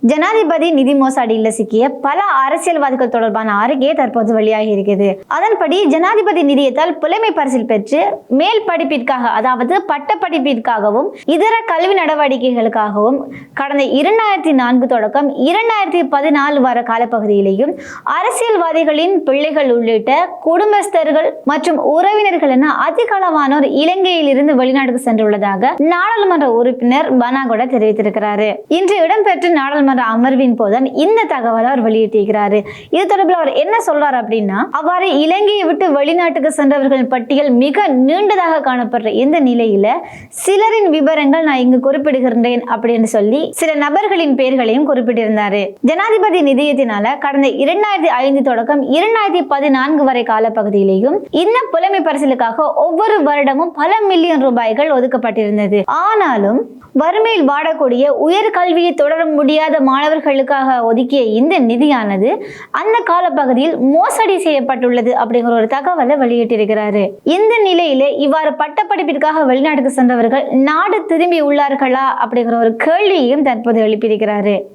ஜனாதிபதி நிதி மோசடியில் சிக்கிய பல அரசியல்வாதிகள் தொடர்பான அறிக்கை தற்போது வெளியாகி இருக்கிறது. அதன்படி ஜனாதிபதி நிதியத்தால் புலமை பரிசில் பெற்று மேல் படிப்பிற்காக, அதாவது பட்ட படிப்பிற்காகவும் இதர கல்வி நடவடிக்கைகளுக்காகவும் கடந்த 2004 தொடக்கம் 2014 வர காலப்பகுதியிலேயும் அரசியல்வாதிகளின் பிள்ளைகள் உள்ளிட்ட குடும்பஸ்தர்கள் மற்றும் உறவினர்கள் என அதிக அளவானோர் இலங்கையில் இருந்து வெளிநாட்டுக்கு சென்றுள்ளதாக நாடாளுமன்ற உறுப்பினர் பனாகொட தெரிவித்திருக்கிறார். இன்று இடம்பெற்ற நாடாளுமன்ற அமர்வின் போதுதான் இந்த தகவலை அவர் வெளியிட்டிருக்கிறாரு. இது தொடர்பில் அவர் என்ன சொல்றாரு அப்படின்னா, அவ்வாறு இலங்கையை விட்டு வெளிநாட்டுக்கு சென்றவர்களின் பட்டியல் மிக நீண்டதாக காணப்படுற இந்த நிலையில சிலரின் விவரங்கள் நான் இங்கு குறிப்பிடுகின்றேன் அப்படின்னு சொல்லி சில நபர்களின் பெயர்களையும் குறிப்பிட்டிருந்தாரு. ஜனாதிபதி நிதியத்தினால கடந்த 2005 தொடக்கம் 2014 வரை காலப்பகுதியிலேயும் இந்த புலமை பரிசிலுக்காக ஒவ்வொரு வருடமும் பல மில்லியன் ரூபாய்கள் ஒதுக்கப்பட்டிருந்தது. ஆனாலும் வறுமையில் வாடக்கூடிய உயர்கல்வியை தொடர முடியாத மாணவர்களுக்காக ஒதுக்கிய இந்த நிதியானது அந்த காலப்பகுதியில் மோசடி செய்யப்பட்டுள்ளது அப்படிங்கிற ஒரு தகவலை வெளியிட்டிருக்கிறாரு. இந்த நிலையிலே இவ்வாறு பட்டப்படிப்பிற்காக வெளிநாட்டுக்கு சென்றவர்கள் நாடு திரும்பி உள்ளார்களா அப்படிங்கிற ஒரு கேள்வியையும் தற்போது எழுப்பியிருக்கிறாரு.